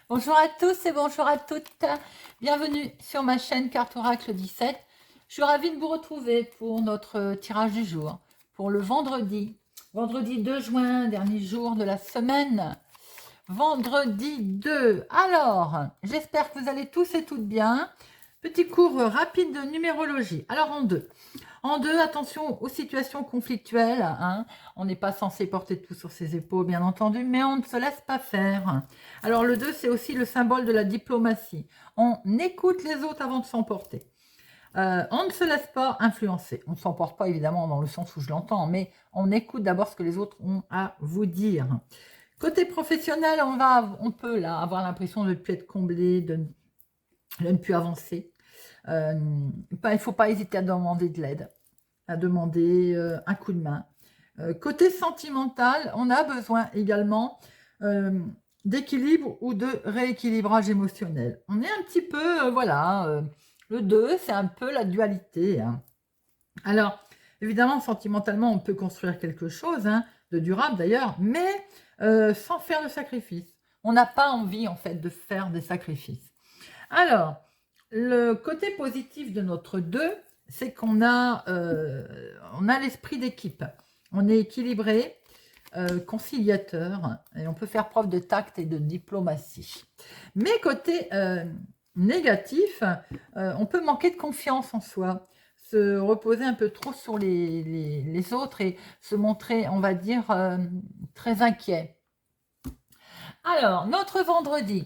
Bonjour à tous et bonjour à toutes. Bienvenue sur ma chaîne Carte Oracle 17. Je suis ravie de vous retrouver pour notre tirage du jour, pour le vendredi. Vendredi 2 juin, dernier jour de la semaine. Vendredi 2. Alors, j'espère que vous allez tous et toutes bien. Petit cours rapide de numérologie. Alors en deux. En deux, attention aux situations conflictuelles. Hein. On n'est pas censé porter tout sur ses épaules, bien entendu, mais on ne se laisse pas faire. Alors le 2, c'est aussi le symbole de la diplomatie. On écoute les autres avant de s'emporter. On ne se laisse pas influencer. On ne s'emporte pas évidemment dans le sens où je l'entends, mais on écoute d'abord ce que les autres ont à vous dire. Côté professionnel, on peut là avoir l'impression de ne plus être comblé, de ne plus avancer. Il ne faut pas hésiter à demander de l'aide, à demander un coup de main. Côté sentimental, on a besoin également d'équilibre ou de rééquilibrage émotionnel. On est un petit peu, le 2, c'est un peu la dualité. Hein. Alors, évidemment, sentimentalement, on peut construire quelque chose, hein, de durable d'ailleurs, mais sans faire de sacrifice. On n'a pas envie, en fait, de faire des sacrifices. Alors, le côté positif de notre 2, c'est qu'on a, l'esprit d'équipe. On est équilibré, conciliateur, et on peut faire preuve de tact et de diplomatie. Mais côté négatif, on peut manquer de confiance en soi, se reposer un peu trop sur les autres et se montrer, on va dire, très inquiet. Alors, notre vendredi,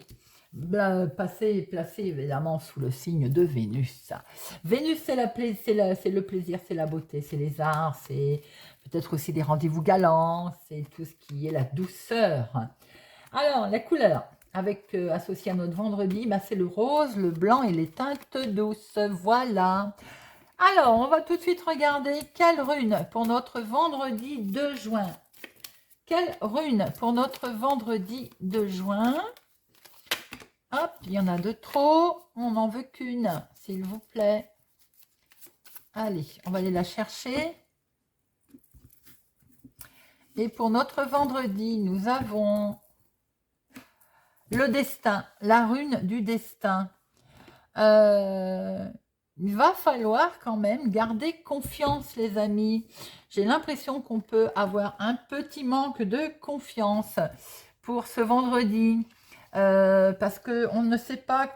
placé évidemment sous le signe de Vénus. Vénus, c'est le plaisir, c'est la beauté, c'est les arts, c'est peut-être aussi des rendez-vous galants, c'est tout ce qui est la douceur. Alors, la couleur associée à notre vendredi, c'est le rose, le blanc et les teintes douces. Voilà. Alors, on va tout de suite regarder quelle rune pour notre vendredi 2 juin. Quelle rune pour notre vendredi 2 juin? Hop, il y en a de trop. On n'en veut qu'une, s'il vous plaît. Allez, on va aller la chercher. Et pour notre vendredi, nous avons le destin, la rune du destin. Il va falloir quand même garder confiance, les amis. J'ai l'impression qu'on peut avoir un petit manque de confiance pour ce vendredi. Parce qu'on ne sait pas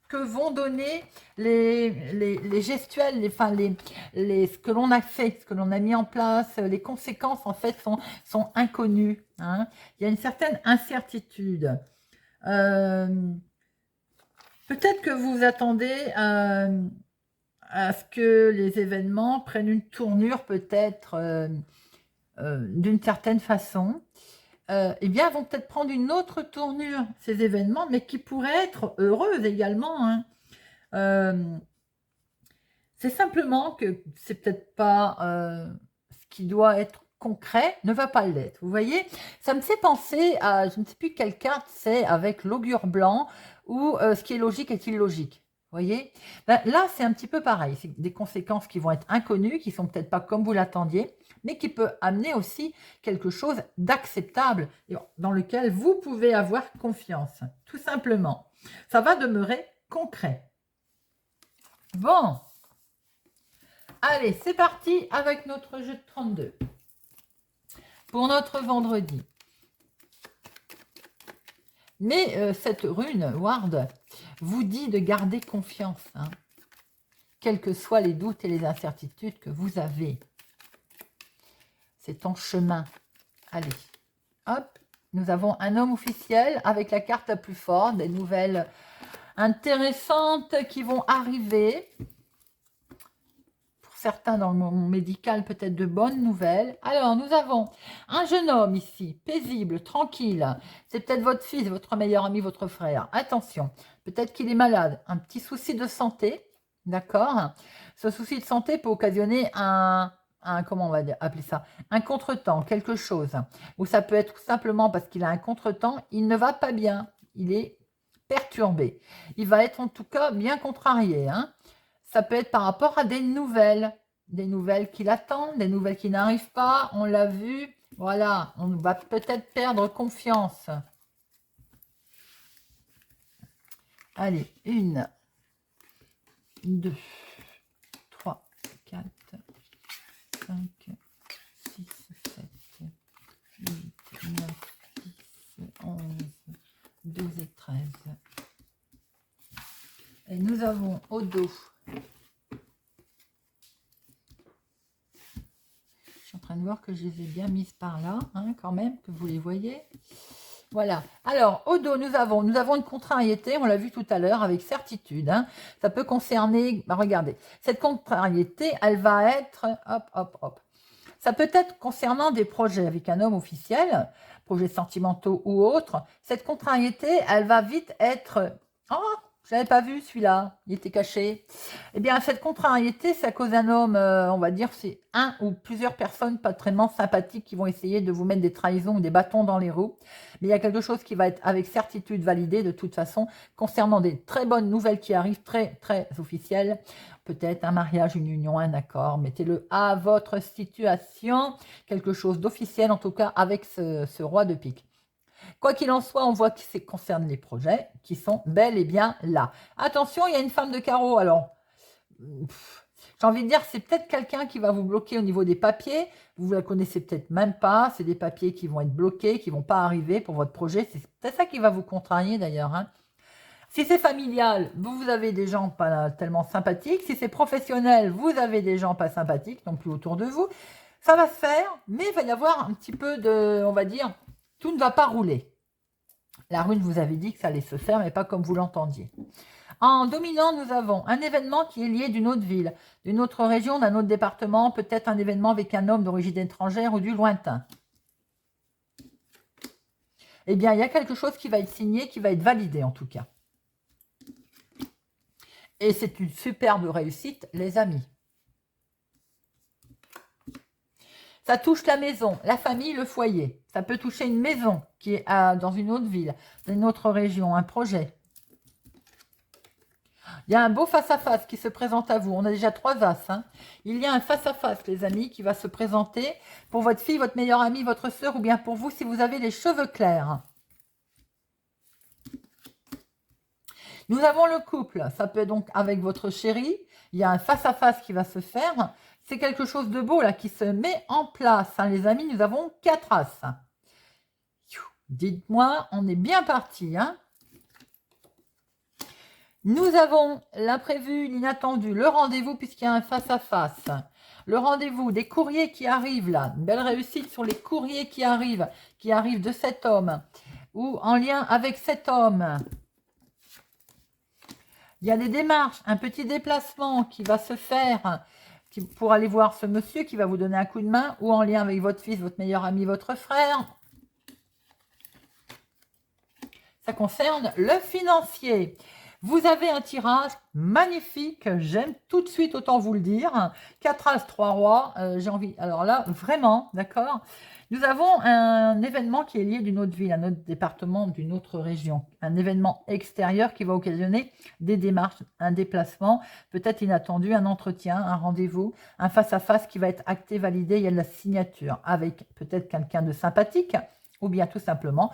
que vont donner les gestuels, ce que l'on a fait, ce que l'on a mis en place, les conséquences en fait sont inconnues. Hein. Il y a une certaine incertitude. Peut-être que vous attendez à ce que les événements prennent une tournure peut-être d'une certaine façon. Eh bien, vont peut-être prendre une autre tournure, ces événements, mais qui pourraient être heureuses également. Hein. C'est simplement que c'est peut-être pas ce qui doit être concret, ne va pas l'être. Vous voyez, ça me fait penser à, je ne sais plus quelle carte c'est, avec l'augure blanc, où ce qui est logique est illogique. Vous voyez, là, c'est un petit peu pareil. C'est des conséquences qui vont être inconnues, qui sont peut-être pas comme vous l'attendiez, mais qui peut amener aussi quelque chose d'acceptable dans lequel vous pouvez avoir confiance, tout simplement. Ça va demeurer concret. Bon, allez, c'est parti avec notre jeu de 32 pour notre vendredi. Mais cette rune, Ward, vous dit de garder confiance, hein, quels que soient les doutes et les incertitudes que vous avez. C'est en chemin. Allez, hop, nous avons un homme officiel avec la carte la plus forte, des nouvelles intéressantes qui vont arriver. Pour certains dans le monde médical, peut-être de bonnes nouvelles. Alors, nous avons un jeune homme ici, paisible, tranquille. C'est peut-être votre fils, votre meilleur ami, votre frère. Attention, peut-être qu'il est malade, un petit souci de santé, d'accord? Ce souci de santé peut occasionner comment on va appeler ça, un contretemps, quelque chose. Ou ça peut être tout simplement parce qu'il a un contretemps, il ne va pas bien, il est perturbé. Il va être en tout cas bien contrarié. Hein. Ça peut être par rapport à des nouvelles qui l'attendent, des nouvelles qui n'arrivent pas, on l'a vu. Voilà, on va peut-être perdre confiance. Allez, 1, 2, 3, 4, 5, 6, 7, 8, 9, 10, 11, 12 et 13. Et nous avons au dos, je suis en train de voir que je les ai bien mises par là, hein, quand même, que vous les voyez. Voilà. Alors, au dos, nous avons une contrariété, on l'a vu tout à l'heure, avec certitude. Hein. Ça peut concerner, regardez, cette contrariété, elle va être, hop, hop, hop. Ça peut être concernant des projets avec un homme officiel, projets sentimentaux ou autres. Cette contrariété, elle va vite être, oh, je n'avais pas vu celui-là, il était caché. Eh bien, cette contrariété, c'est à cause d'un homme, on va dire, c'est un ou plusieurs personnes pas très sympathiques qui vont essayer de vous mettre des trahisons ou des bâtons dans les roues. Mais il y a quelque chose qui va être avec certitude validé de toute façon, concernant des très bonnes nouvelles qui arrivent, très, très officielles. Peut-être un mariage, une union, un accord. Mettez-le à votre situation. Quelque chose d'officiel, en tout cas, avec ce roi de pique. Quoi qu'il en soit, on voit que ça concerne les projets qui sont bel et bien là. Attention, il y a une femme de carreau. Alors, j'ai envie de dire, c'est peut-être quelqu'un qui va vous bloquer au niveau des papiers. Vous ne la connaissez peut-être même pas. C'est des papiers qui vont être bloqués, qui ne vont pas arriver pour votre projet. C'est peut-être ça qui va vous contrarier d'ailleurs. Hein. Si c'est familial, vous avez des gens pas tellement sympathiques. Si c'est professionnel, vous avez des gens pas sympathiques non plus autour de vous. Ça va se faire, mais il va y avoir un petit peu de, on va dire, tout ne va pas rouler. La rune vous avait dit que ça allait se faire, mais pas comme vous l'entendiez. En dominant, nous avons un événement qui est lié d'une autre ville, d'une autre région, d'un autre département, peut-être un événement avec un homme d'origine étrangère ou du lointain. Eh bien, il y a quelque chose qui va être signé, qui va être validé en tout cas. Et c'est une superbe réussite, les amis. Ça touche la maison, la famille, le foyer. Ça peut toucher une maison qui est dans une autre ville, dans une autre région, un projet. Il y a un beau face-à-face qui se présente à vous. On a déjà 3 as. Hein. Il y a un face-à-face, les amis, qui va se présenter pour votre fille, votre meilleure amie, votre soeur ou bien pour vous si vous avez les cheveux clairs. Nous avons le couple. Ça peut être donc avec votre chéri. Il y a un face-à-face qui va se faire. C'est quelque chose de beau là qui se met en place. Hein, les amis, nous avons 4 as. Dites-moi, on est bien parti. Hein. Nous avons l'imprévu, l'inattendu, le rendez-vous puisqu'il y a un face-à-face. Le rendez-vous, des courriers qui arrivent là. Une belle réussite sur les courriers qui arrivent de cet homme ou en lien avec cet homme. Il y a des démarches, un petit déplacement qui va se faire pour aller voir ce monsieur qui va vous donner un coup de main ou en lien avec votre fils, votre meilleur ami, votre frère. Ça concerne le financier. Vous avez un tirage magnifique, j'aime tout de suite, autant vous le dire. 4 as, 3 rois, j'ai envie. Alors là, vraiment, d'accord. Nous avons un événement qui est lié d'une autre ville, un autre département, d'une autre région. Un événement extérieur qui va occasionner des démarches, un déplacement, peut-être inattendu, un entretien, un rendez-vous, un face-à-face qui va être acté, validé. Il y a de la signature avec peut-être quelqu'un de sympathique ou bien tout simplement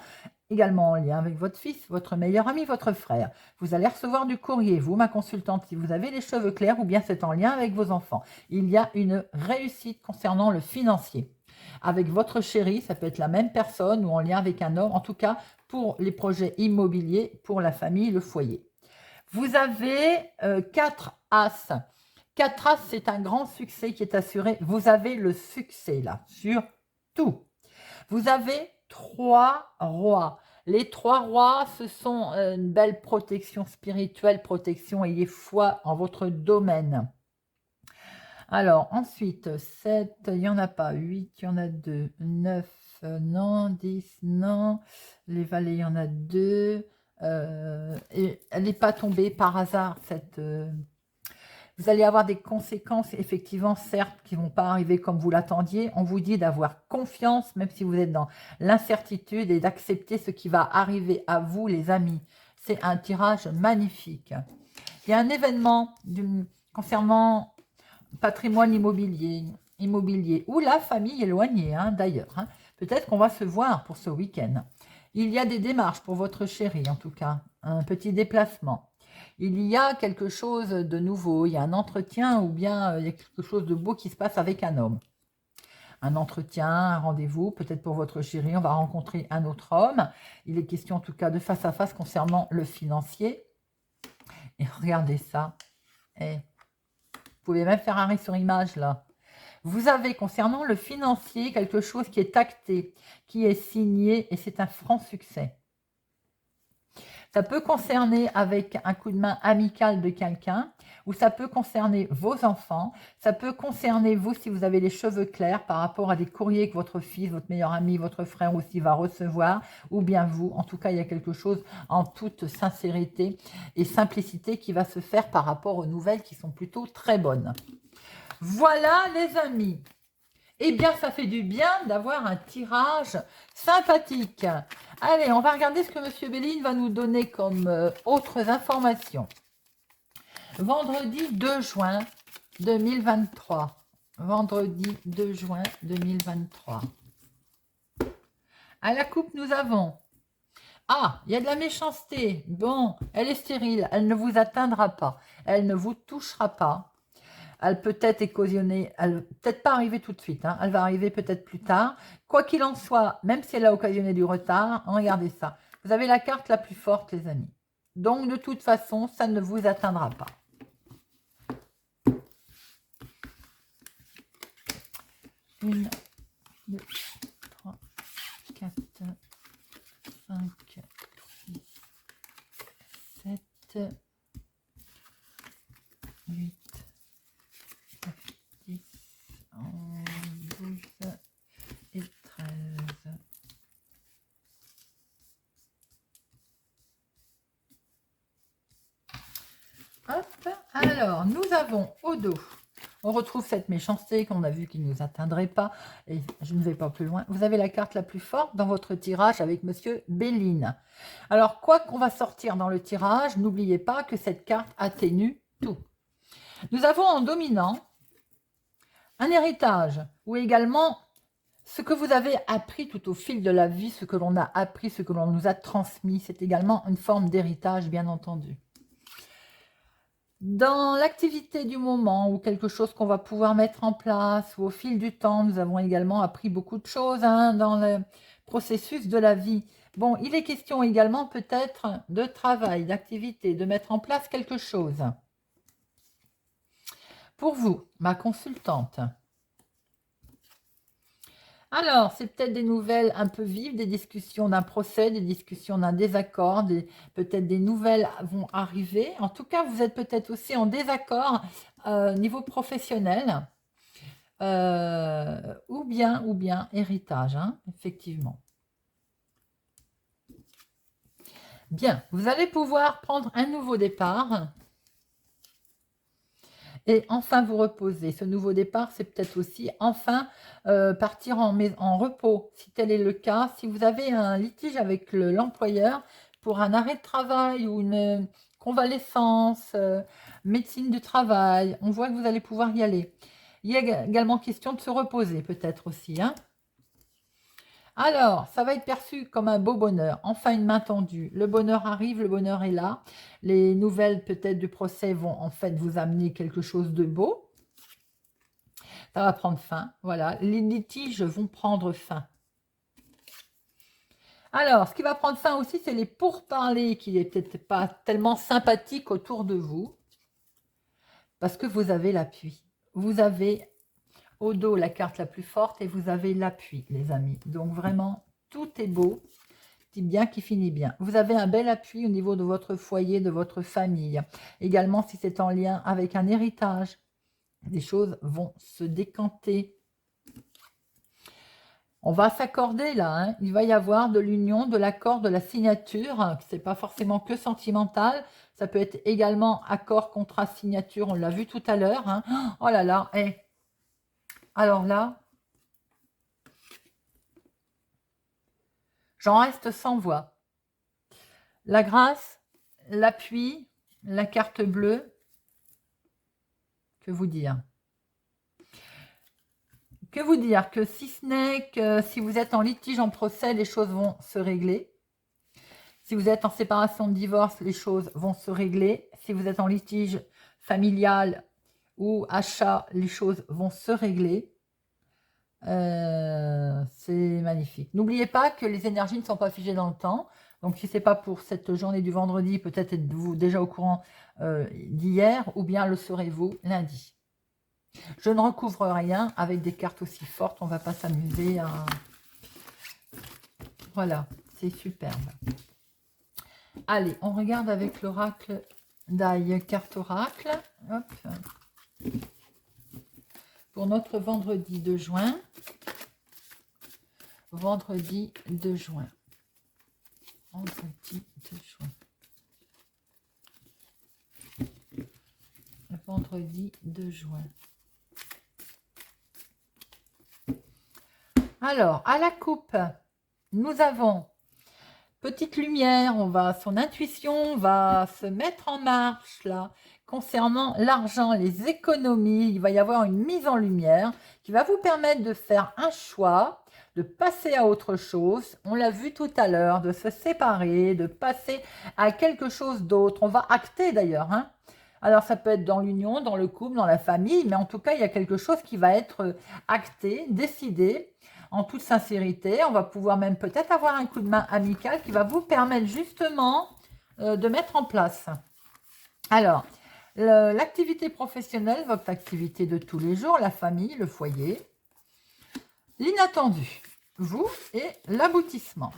également en lien avec votre fils, votre meilleur ami, votre frère. Vous allez recevoir du courrier, vous, ma consultante, si vous avez les cheveux clairs ou bien c'est en lien avec vos enfants. Il y a une réussite concernant le financier. Avec votre chéri, ça peut être la même personne ou en lien avec un homme, en tout cas pour les projets immobiliers, pour la famille, le foyer. Vous avez 4 as. 4 as, c'est un grand succès qui est assuré. Vous avez le succès là, sur tout. Vous avez 3 rois. Les 3 rois, ce sont une belle protection spirituelle, protection, ayez foi en votre domaine. Alors, ensuite, 7, il n'y en a pas, 8, il y en a 2, 9, non, 10, non, les valets, il y en a 2, et elle n'est pas tombée par hasard, cette... Vous allez avoir des conséquences, effectivement, certes, qui ne vont pas arriver comme vous l'attendiez. On vous dit d'avoir confiance, même si vous êtes dans l'incertitude, et d'accepter ce qui va arriver à vous, les amis. C'est un tirage magnifique. Il y a un événement concernant patrimoine immobilier ou la famille éloignée, hein, d'ailleurs. Hein. Peut-être qu'on va se voir pour ce week-end. Il y a des démarches pour votre chéri, en tout cas. Un petit déplacement. Il y a quelque chose de nouveau, il y a un entretien ou bien il y a quelque chose de beau qui se passe avec un homme. Un entretien, un rendez-vous, peut-être pour votre chéri, on va rencontrer un autre homme. Il est question en tout cas de face à face concernant le financier. Et regardez ça. Et vous pouvez même faire arrêt sur image là. Vous avez concernant le financier quelque chose qui est acté, qui est signé et c'est un franc succès. Ça peut concerner avec un coup de main amical de quelqu'un ou ça peut concerner vos enfants. Ça peut concerner vous si vous avez les cheveux clairs par rapport à des courriers que votre fils, votre meilleur ami, votre frère aussi va recevoir ou bien vous. En tout cas, il y a quelque chose en toute sincérité et simplicité qui va se faire par rapport aux nouvelles qui sont plutôt très bonnes. Voilà les amis. Eh bien, ça fait du bien d'avoir un tirage sympathique. Allez, on va regarder ce que Monsieur Béline va nous donner comme autres informations. Vendredi 2 juin 2023. Vendredi 2 juin 2023. À la coupe, nous avons... Ah, il y a de la méchanceté. Bon, elle est stérile, elle ne vous atteindra pas. Elle ne vous touchera pas. Elle peut être occasionnée, elle peut-être pas arriver tout de suite, hein, elle va arriver peut-être plus tard. Quoi qu'il en soit, même si elle a occasionné du retard, regardez ça. Vous avez la carte la plus forte, les amis. Donc, de toute façon, ça ne vous atteindra pas. Une, 2, 3, 4, 5, 6, 7, 8, 10, 12 et 13. Hop, alors nous avons au dos, on retrouve cette méchanceté qu'on a vu qui ne nous atteindrait pas, et je ne vais pas plus loin. Vous avez la carte la plus forte dans votre tirage avec Monsieur Béline. Alors, quoi qu'on va sortir dans le tirage, n'oubliez pas que cette carte atténue tout. Nous avons en dominant un héritage, ou également ce que vous avez appris tout au fil de la vie, ce que l'on a appris, ce que l'on nous a transmis, c'est également une forme d'héritage, bien entendu. Dans l'activité du moment ou quelque chose qu'on va pouvoir mettre en place ou au fil du temps, nous avons également appris beaucoup de choses dans le processus de la vie. Bon, il est question également peut-être de travail, d'activité, de mettre en place quelque chose. Pour vous, ma consultante. Alors, c'est peut-être des nouvelles un peu vives, des discussions d'un procès, des discussions d'un désaccord, peut-être des nouvelles vont arriver. En tout cas, vous êtes peut-être aussi en désaccord niveau professionnel ou bien héritage, hein, effectivement. Bien, vous allez pouvoir prendre un nouveau départ et enfin vous reposer. Ce nouveau départ, c'est peut-être aussi enfin partir en repos, si tel est le cas. Si vous avez un litige avec l'employeur pour un arrêt de travail ou une convalescence, médecine du travail, on voit que vous allez pouvoir y aller. Il y a également question de se reposer peut-être aussi, hein. Alors, ça va être perçu comme un beau bonheur. Enfin, une main tendue. Le bonheur arrive, le bonheur est là. Les nouvelles peut-être du procès vont en fait vous amener quelque chose de beau. Ça va prendre fin. Voilà, les litiges vont prendre fin. Alors, ce qui va prendre fin aussi, c'est les pourparlers qui n'est peut-être pas tellement sympathiques autour de vous. Parce que vous avez l'appui. Vous avez au dos la carte la plus forte et vous avez l'appui, les amis. Donc vraiment, tout est beau, qui bien, qui finit bien. Vous avez un bel appui au niveau de votre foyer, de votre famille. Également, si c'est en lien avec un héritage, des choses vont se décanter. On va s'accorder là, hein. Il va y avoir de l'union, de l'accord, de la signature. C'est pas forcément que sentimental. Ça peut être également accord, contrat, signature. On l'a vu tout à l'heure, hein. Oh là là, alors là, j'en reste sans voix. La grâce, l'appui, la carte bleue, que vous dire? Que vous dire? Que si ce n'est que si vous êtes en litige, en procès, les choses vont se régler. Si vous êtes en séparation de divorce, les choses vont se régler. Si vous êtes en litige familial ou achat, les choses vont se régler. C'est magnifique. N'oubliez pas que les énergies ne sont pas figées dans le temps. Donc, si ce n'est pas pour cette journée du vendredi, peut-être êtes-vous déjà au courant d'hier, ou bien le serez-vous lundi. Je ne recouvre rien avec des cartes aussi fortes. On ne va pas s'amuser à... Voilà, c'est superbe. Allez, on regarde avec l'oracle d'Aïe, carte oracle. Hop. Pour notre vendredi 2 juin. Vendredi 2 juin. Vendredi 2 juin. Vendredi 2 juin. Alors, à la coupe, nous avons petite lumière, son intuition va se mettre en marche là. Concernant l'argent, les économies, il va y avoir une mise en lumière qui va vous permettre de faire un choix, de passer à autre chose. On l'a vu tout à l'heure, de se séparer, de passer à quelque chose d'autre. On va acter d'ailleurs, hein. Alors, ça peut être dans l'union, dans le couple, dans la famille, mais en tout cas, il y a quelque chose qui va être acté, décidé, en toute sincérité. On va pouvoir même peut-être avoir un coup de main amical qui va vous permettre justement de mettre en place. Alors, l'activité professionnelle, votre activité de tous les jours, la famille, le foyer, l'inattendu, vous et l'aboutissement.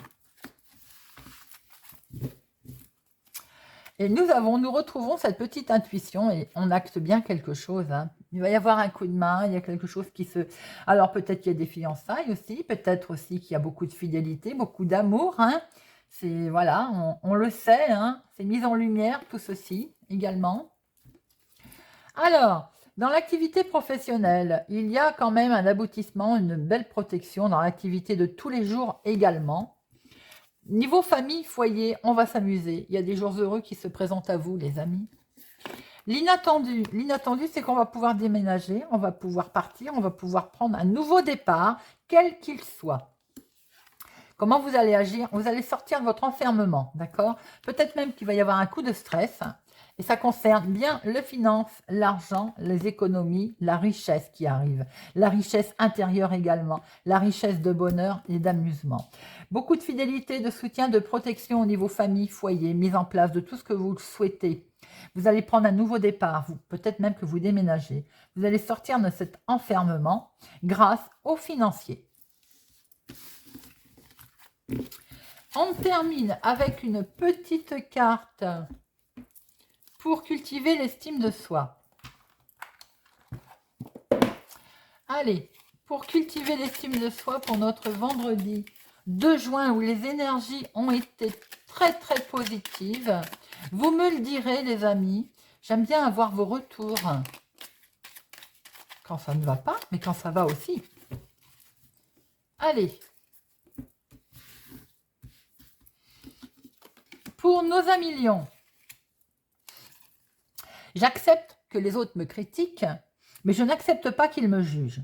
Et nous retrouvons cette petite intuition et on acte bien quelque chose. Hein. Il va y avoir un coup de main, il y a quelque chose qui se... Alors peut-être qu'il y a des fiançailles aussi, peut-être aussi qu'il y a beaucoup de fidélité, beaucoup d'amour. Hein. C'est, voilà, on le sait, hein. C'est mis en lumière tout ceci également. Alors, dans l'activité professionnelle, il y a quand même un aboutissement, une belle protection dans l'activité de tous les jours également. Niveau famille, foyer, on va s'amuser. Il y a des jours heureux qui se présentent à vous, les amis. L'inattendu, c'est qu'on va pouvoir déménager, on va pouvoir partir, on va pouvoir prendre un nouveau départ, quel qu'il soit. Comment vous allez agir? Vous allez sortir de votre enfermement, d'accord? Peut-être même qu'il va y avoir un coup de stress. Et ça concerne bien les finances, l'argent, les économies, la richesse qui arrive. La richesse intérieure également, la richesse de bonheur et d'amusement. Beaucoup de fidélité, de soutien, de protection au niveau famille, foyer, mise en place de tout ce que vous souhaitez. Vous allez prendre un nouveau départ, peut-être même que vous déménagez. Vous allez sortir de cet enfermement grâce aux financiers. On termine avec une petite carte pour cultiver l'estime de soi. Allez, pour cultiver l'estime de soi pour notre vendredi 2 juin où les énergies ont été très très positives. Vous me le direz les amis, j'aime bien avoir vos retours. Quand ça ne va pas, mais quand ça va aussi. Allez. Pour nos amis lions, j'accepte que les autres me critiquent, mais je n'accepte pas qu'ils me jugent.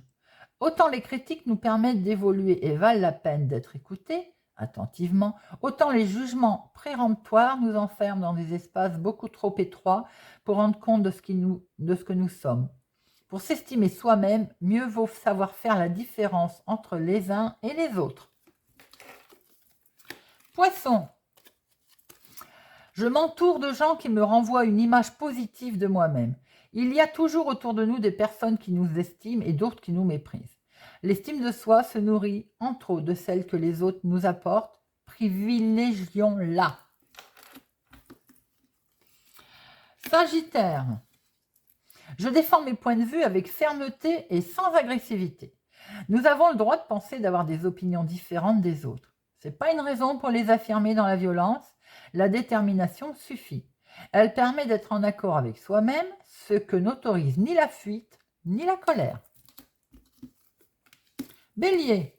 Autant les critiques nous permettent d'évoluer et valent la peine d'être écoutés attentivement, autant les jugements péremptoires nous enferment dans des espaces beaucoup trop étroits pour rendre compte de ce que nous sommes. Pour s'estimer soi-même, mieux vaut savoir faire la différence entre les uns et les autres. Poisson. Je m'entoure de gens qui me renvoient une image positive de moi-même. Il y a toujours autour de nous des personnes qui nous estiment et d'autres qui nous méprisent. L'estime de soi se nourrit, entre autres, de celle que les autres nous apportent. Privilégions-la. Sagittaire. Je défends mes points de vue avec fermeté et sans agressivité. Nous avons le droit de penser d'avoir des opinions différentes des autres. Ce n'est pas une raison pour les affirmer dans la violence. La détermination suffit. Elle permet d'être en accord avec soi-même, ce que n'autorise ni la fuite ni la colère. Bélier.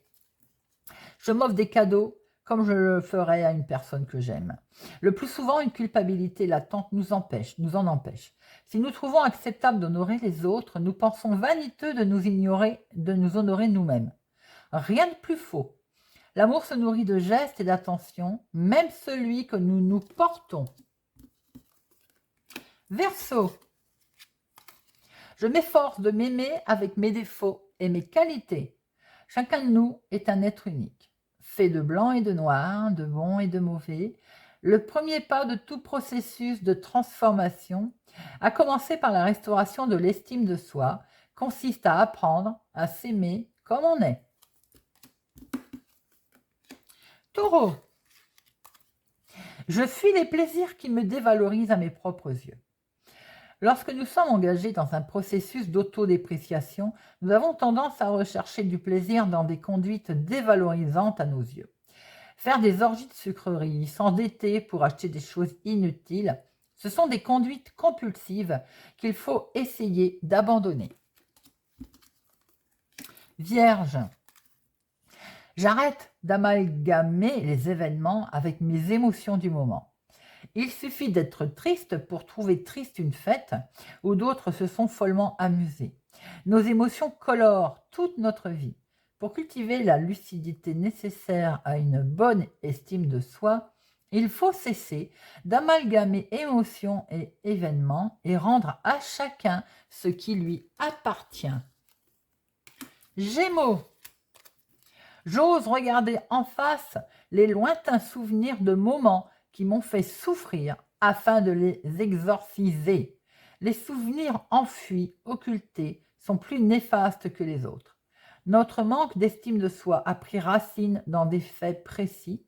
Je m'offre des cadeaux comme je le ferais à une personne que j'aime. Le plus souvent, une culpabilité latente nous en empêche. Si nous trouvons acceptable d'honorer les autres, nous pensons vaniteux de nous honorer nous-mêmes. Rien de plus faux. L'amour se nourrit de gestes et d'attention, même celui que nous nous portons. Verseau. Je m'efforce de m'aimer avec mes défauts et mes qualités. Chacun de nous est un être unique, fait de blanc et de noir, de bon et de mauvais. Le premier pas de tout processus de transformation, à commencer par la restauration de l'estime de soi, consiste à apprendre à s'aimer comme on est. Taureau. Je fuis les plaisirs qui me dévalorisent à mes propres yeux. Lorsque nous sommes engagés dans un processus d'autodépréciation, nous avons tendance à rechercher du plaisir dans des conduites dévalorisantes à nos yeux. Faire des orgies de sucreries, s'endetter pour acheter des choses inutiles, ce sont des conduites compulsives qu'il faut essayer d'abandonner. Vierge. J'arrête d'amalgamer les événements avec mes émotions du moment. Il suffit d'être triste pour trouver triste une fête où d'autres se sont follement amusés. Nos émotions colorent toute notre vie. Pour cultiver la lucidité nécessaire à une bonne estime de soi, il faut cesser d'amalgamer émotions et événements et rendre à chacun ce qui lui appartient. Gémeaux. J'ose regarder en face les lointains souvenirs de moments qui m'ont fait souffrir afin de les exorciser. Les souvenirs enfuis, occultés, sont plus néfastes que les autres. Notre manque d'estime de soi a pris racine dans des faits précis.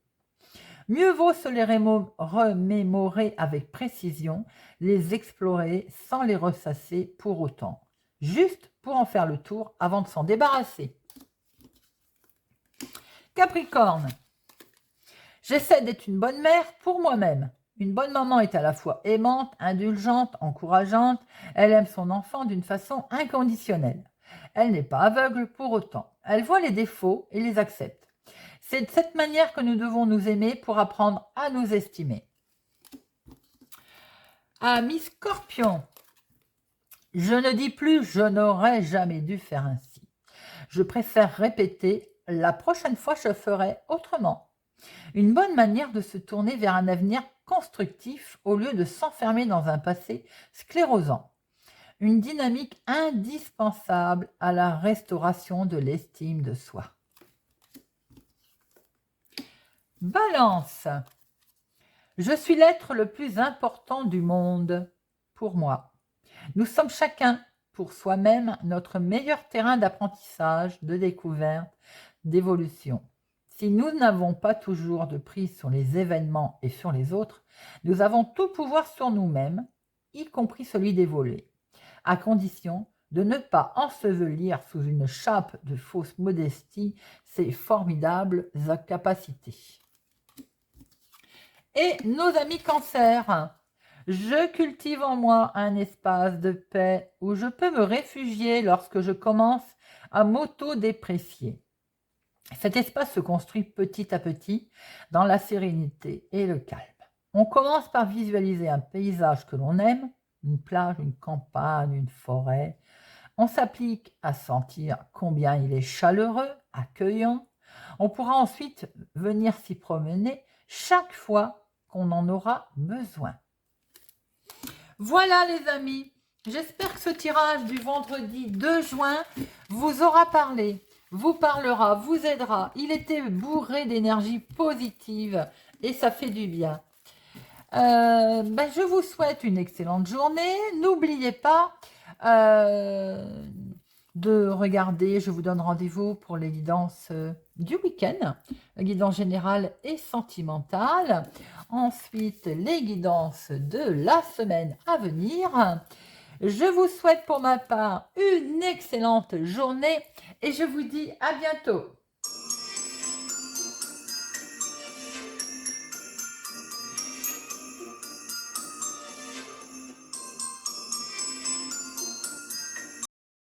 Mieux vaut se les remémorer avec précision, les explorer sans les ressasser pour autant, juste pour en faire le tour avant de s'en débarrasser. Capricorne. J'essaie d'être une bonne mère pour moi-même. Une bonne maman est à la fois aimante, indulgente, encourageante. Elle aime son enfant d'une façon inconditionnelle. Elle n'est pas aveugle pour autant. Elle voit les défauts et les accepte. C'est de cette manière que nous devons nous aimer pour apprendre à nous estimer. Ami Scorpion. Je ne dis plus « je n'aurais jamais dû faire ainsi ». Je préfère répéter « la prochaine fois je ferai autrement ». Une bonne manière de se tourner vers un avenir constructif au lieu de s'enfermer dans un passé sclérosant. Une dynamique indispensable à la restauration de l'estime de soi. Balance. Je suis l'être le plus important du monde pour moi. Nous sommes chacun pour soi-même notre meilleur terrain d'apprentissage, de découverte, d'évolution. Si nous n'avons pas toujours de prise sur les événements et sur les autres, nous avons tout pouvoir sur nous-mêmes, y compris celui d'évoluer, à condition de ne pas ensevelir sous une chape de fausse modestie ces formidables capacités. Et nos amis Cancer, je cultive en moi un espace de paix où je peux me réfugier lorsque je commence à m'auto-déprécier. Cet espace se construit petit à petit dans la sérénité et le calme. On commence par visualiser un paysage que l'on aime, une plage, une campagne, une forêt. On s'applique à sentir combien il est chaleureux, accueillant. On pourra ensuite venir s'y promener chaque fois qu'on en aura besoin. Voilà les amis, j'espère que ce tirage du vendredi 2 juin vous aura parlé, vous parlera, vous aidera. Il était bourré d'énergie positive et ça fait du bien. Je vous souhaite une excellente journée. N'oubliez pas de regarder, je vous donne rendez-vous pour les guidances du week-end, la guidance générale et sentimentale. Ensuite, les guidances de la semaine à venir. Je vous souhaite pour ma part une excellente journée et je vous dis à bientôt.